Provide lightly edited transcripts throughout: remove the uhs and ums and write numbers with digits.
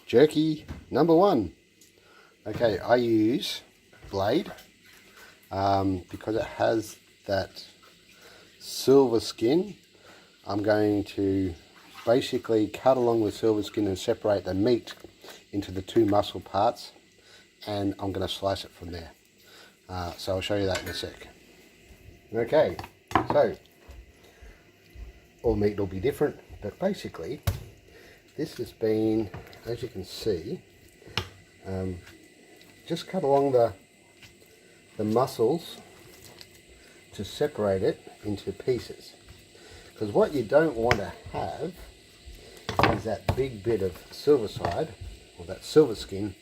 jerky number 1. Okay, I use blade because it has that silver skin. I'm going to basically cut along the silver skin and separate the meat into the 2 muscle parts, and I'm going to slice it from there. So I'll show you that in a sec. Okay, so all meat will be different, but basically this has been, as you can see, just cut along the muscles to separate it into pieces. Because what you don't want to have is that big bit of silver side, or that silver skin,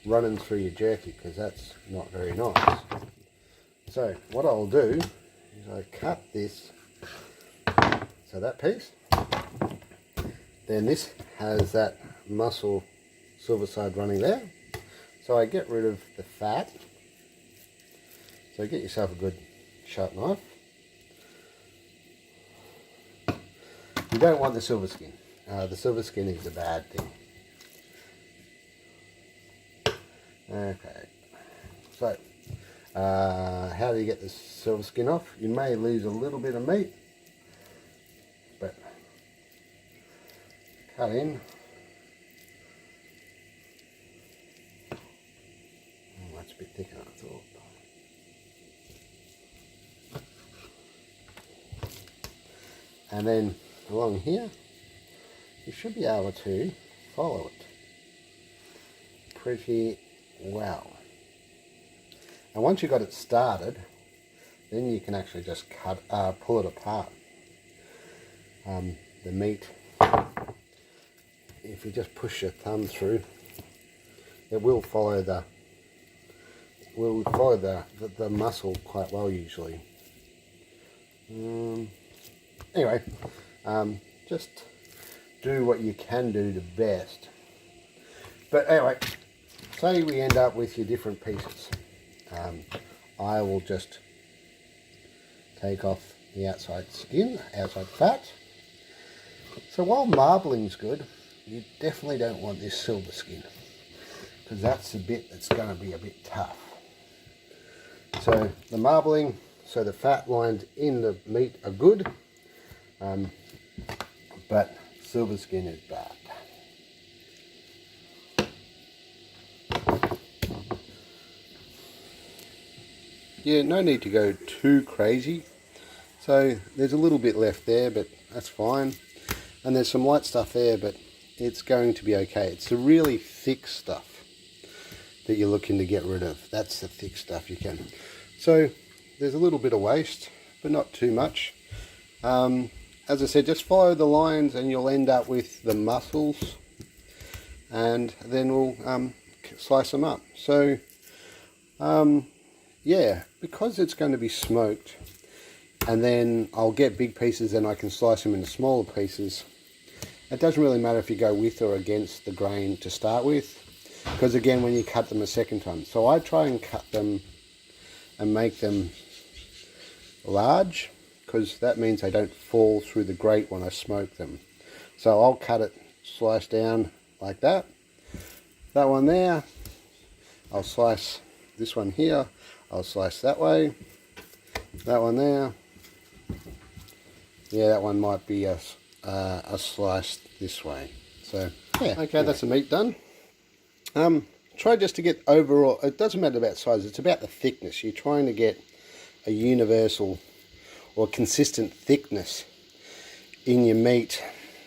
running through your jerky, because that's not very nice. So what I'll do is I cut this, so that piece, then this has that muscle silver side running there, so I get rid of the fat. So get yourself a good sharp knife. You don't want the silver skin. The silver skin is a bad thing. Okay, so how do you get the silver skin off? You may lose a little bit of meat, but cut in. Oh, that's a bit thicker than I thought. And then along here, you should be able to follow it pretty well. And once you've got it started, then you can actually just pull it apart. The meat, if you just push your thumb through, it will follow the muscle quite well usually. Anyway, just do what you can do the best. But anyway, say we end up with your different pieces. I will just take off the outside skin, outside fat. So while marbling's good, you definitely don't want this silver skin, because that's the bit that's going to be a bit tough. So the marbling, so the fat lines in the meat are good, but silver skin is bad. Yeah, no need to go too crazy. So there's a little bit left there, but that's fine. And there's some light stuff there, but it's going to be okay. It's the really thick stuff that you're looking to get rid of. That's the thick stuff you can. So there's a little bit of waste, but not too much. As I said, just follow the lines and you'll end up with the muscles, and then we'll slice them up. So yeah, because it's going to be smoked, and then I'll get big pieces and I can slice them into smaller pieces. It doesn't really matter if you go with or against the grain to start with, because again, when you cut them a second time. So I try and cut them and make them large, because that means they don't fall through the grate when I smoke them. So I'll cut it, slice down like that. That one there, I'll slice this one here, I'll slice that way. That one there, yeah, that one might be a slice this way. So yeah, okay, that's the meat done. Try just to get overall, it doesn't matter about size, it's about the thickness. You're trying to get a universal or consistent thickness in your meat,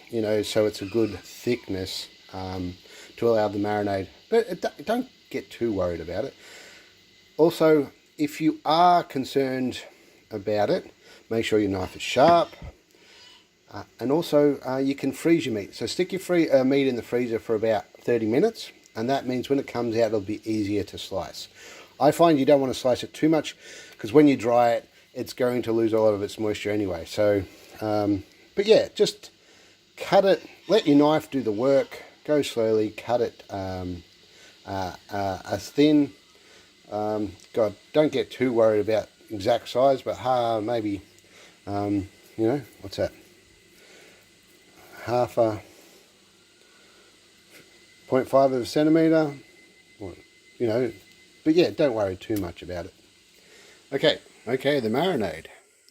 you know, so it's a good thickness to allow the marinade. But don't get too worried about it. Also, if you are concerned about it, make sure your knife is sharp. And also, you can freeze your meat. So stick your meat in the freezer for about 30 minutes, and that means when it comes out, it'll be easier to slice. I find you don't want to slice it too much, because when you dry it, it's going to lose a lot of its moisture anyway. So, but yeah, just cut it, let your knife do the work, go slowly, cut it as thin. God, don't get too worried about exact size, but maybe, you know, what's that? 0.5 of a centimetre, you know, but yeah, don't worry too much about it. Okay, the marinade.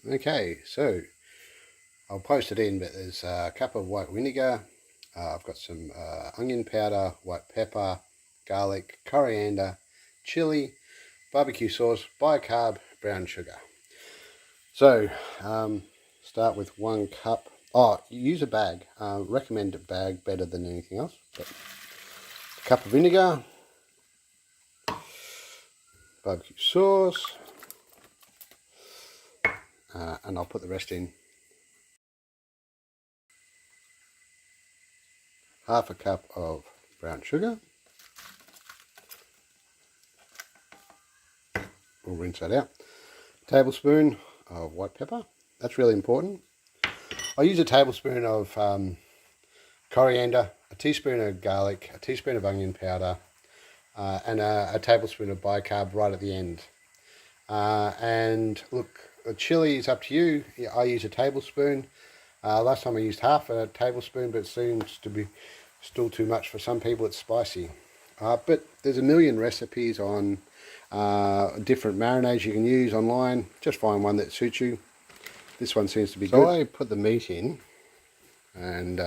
Okay, so I'll post it in, but there's a cup of white vinegar. I've got some onion powder, white pepper, garlic, coriander, chili, barbecue sauce, bicarb, brown sugar. So start with 1 cup. Use a bag. Recommend a bag better than anything else. But a cup of vinegar, barbecue sauce, and I'll put the rest in. Half a cup of brown sugar. We'll rinse that out. Tablespoon of white pepper. That's really important. I use a tablespoon of coriander, a teaspoon of garlic, a teaspoon of onion powder, and a tablespoon of bicarb right at the end. And look, the chili is up to you. I use a tablespoon. Last time I used half a tablespoon, but it seems to be still too much for some people. It's spicy. But there's a million recipes on different marinades you can use online. Just find one that suits you. This one seems to be good. So I put the meat in and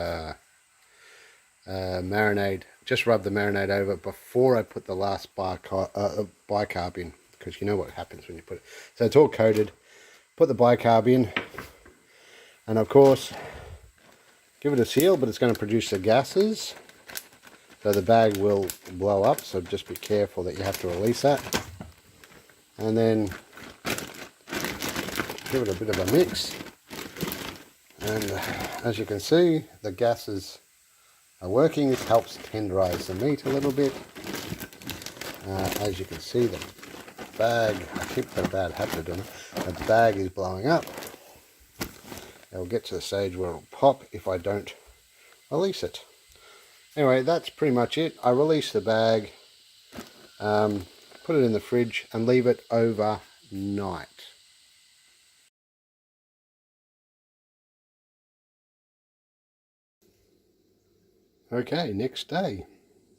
marinade. Just rub the marinade over before I put the last bicarb in, because you know what happens when you put it. So it's all coated. Put the bicarb in, and of course give it a seal, but it's going to produce the gases, so the bag will blow up, so just be careful that you have to release that. And then give it a bit of a mix, and as you can see, the gases are working. It helps tenderize the meat a little bit. As you can see, the bag, I keep got a bad habit of doing it, the bag is blowing up. It'll get to the stage where it'll pop if I don't release it. Anyway, that's pretty much it. I release the bag, put it in the fridge and leave it overnight. Okay, next day.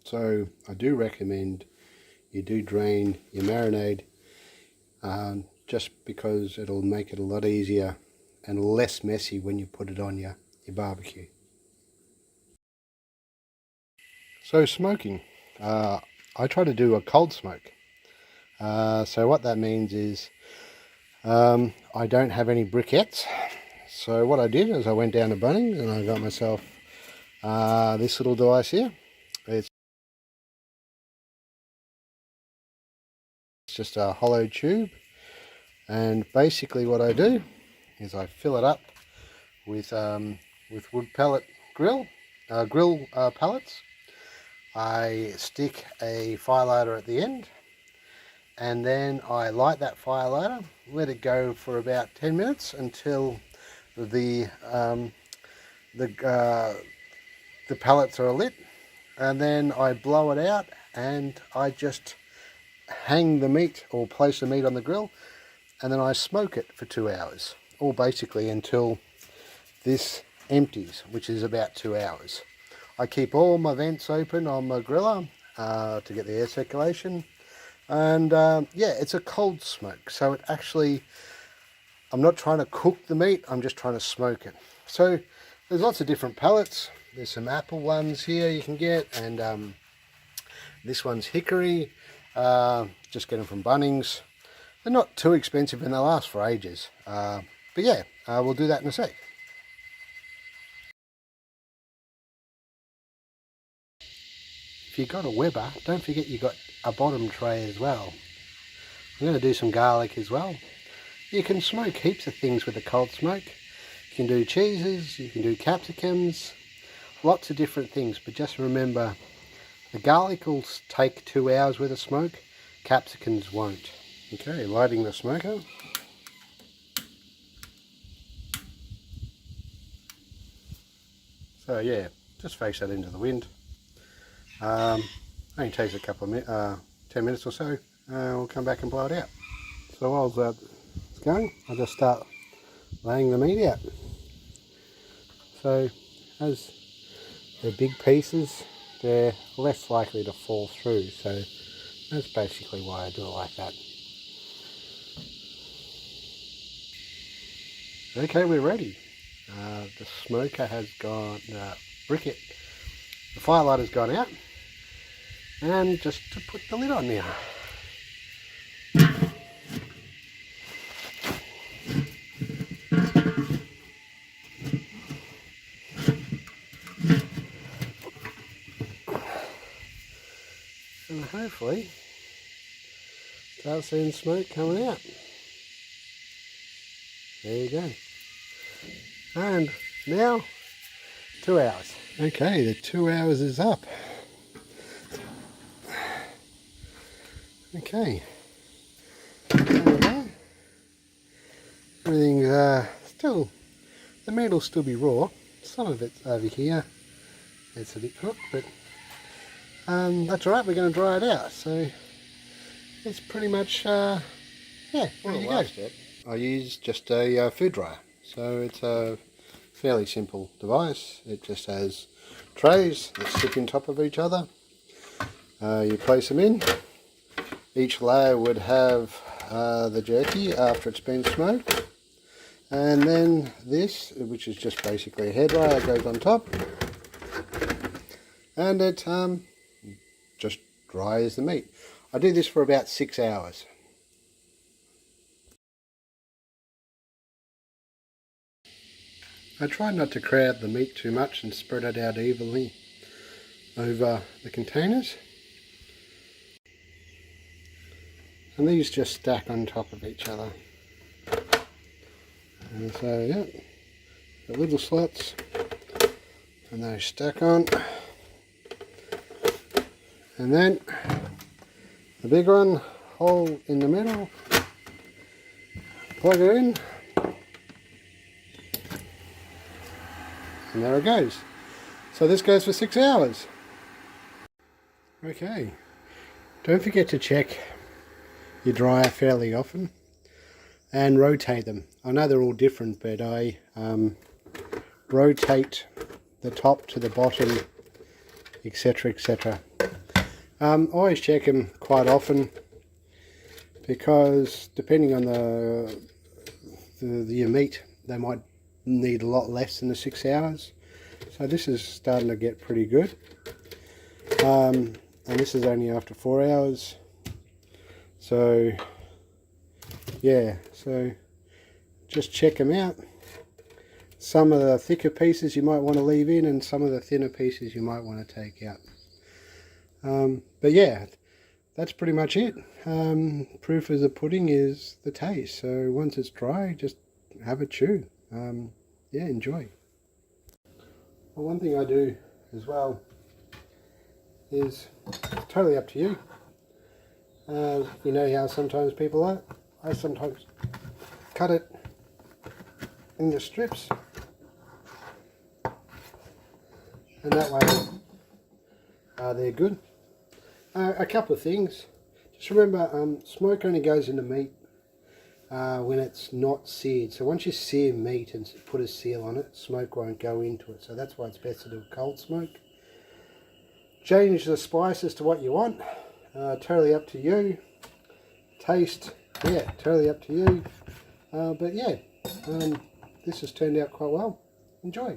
So I do recommend you do drain your marinade, just because it'll make it a lot easier and less messy when you put it on your barbecue. So smoking, I try to do a cold smoke. So what that means is I don't have any briquettes. So what I did is I went down to Bunnings and I got myself this little device here. It's just a hollow tube, and basically what I do is I fill it up with wood pellet grill pellets. I stick a fire lighter at the end, and then I light that fire lighter, let it go for about 10 minutes until the pellets are lit, and then I blow it out and I just hang the meat or place the meat on the grill, and then I smoke it for 2 hours, or basically until this empties, which is about 2 hours. I keep all my vents open on my griller to get the air circulation, and yeah, it's a cold smoke, so it actually, I'm not trying to cook the meat, I'm just trying to smoke it. So there's lots of different pellets. There's some apple ones here you can get, and this one's hickory. Just get them from Bunnings. They're not too expensive and they last for ages. But yeah, we'll do that in a sec. If you've got a Weber, don't forget you've got a bottom tray as well. I'm going to do some garlic as well. You can smoke heaps of things with a cold smoke. You can do cheeses, you can do capsicums, lots of different things, but just remember, the garlic will take 2 hours worth of smoke, capsicums won't. Okay, lighting the smoker. So yeah, just face that into the wind. Only takes a couple of minutes, 10 minutes or so. We'll come back and blow it out. So while that's going, I'll just start laying the meat out. So as they're big pieces, they're less likely to fall through, so that's basically why I do it like that. Okay, we're ready. The smoker has gone, briquette, the firelight has gone out, and just to put the lid on now. And hopefully start seeing smoke coming out. There you go. And now 2 hours. Okay, the 2 hours is up. Okay. Everything's still, the meat will still be raw. Some of it's over here. It's a bit cooked, but that's alright, we're going to dry it out. So it's pretty much, yeah, there you go. I use just a food dryer. So it's a fairly simple device. It just has trays that sit on top of each other. You place them in. Each layer would have the jerky after it's been smoked. And then this, which is just basically a hairdryer, goes on top. And it just dries the meat. I do this for about 6 hours. I try not to crowd the meat too much and spread it out evenly over the containers. And these just stack on top of each other. And so, yeah, the little slots, and they stack on. And then the big one, hole in the middle, plug it in, and there it goes. So this goes for 6 hours. Okay, don't forget to check your dryer fairly often and rotate them. I know they're all different, but I rotate the top to the bottom, etc, etc. Always check them quite often, because depending on your meat, they might need a lot less than the 6 hours. So this is starting to get pretty good. And this is only after 4 hours. So yeah, so just check them out. Some of the thicker pieces you might want to leave in, and some of the thinner pieces you might want to take out. But yeah, that's pretty much it. Proof of the pudding is the taste. So once it's dry, just have a chew. Yeah, enjoy. Well, one thing I do as well is totally up to you. You know how sometimes people are. I sometimes cut it into strips, and that way they're good. A couple of things. Just remember, smoke only goes into meat when it's not seared. So once you sear meat and put a seal on it, smoke won't go into it. So that's why it's best to do a cold smoke. Change the spices to what you want. Totally up to you. Taste, yeah, totally up to you. But yeah, this has turned out quite well. Enjoy.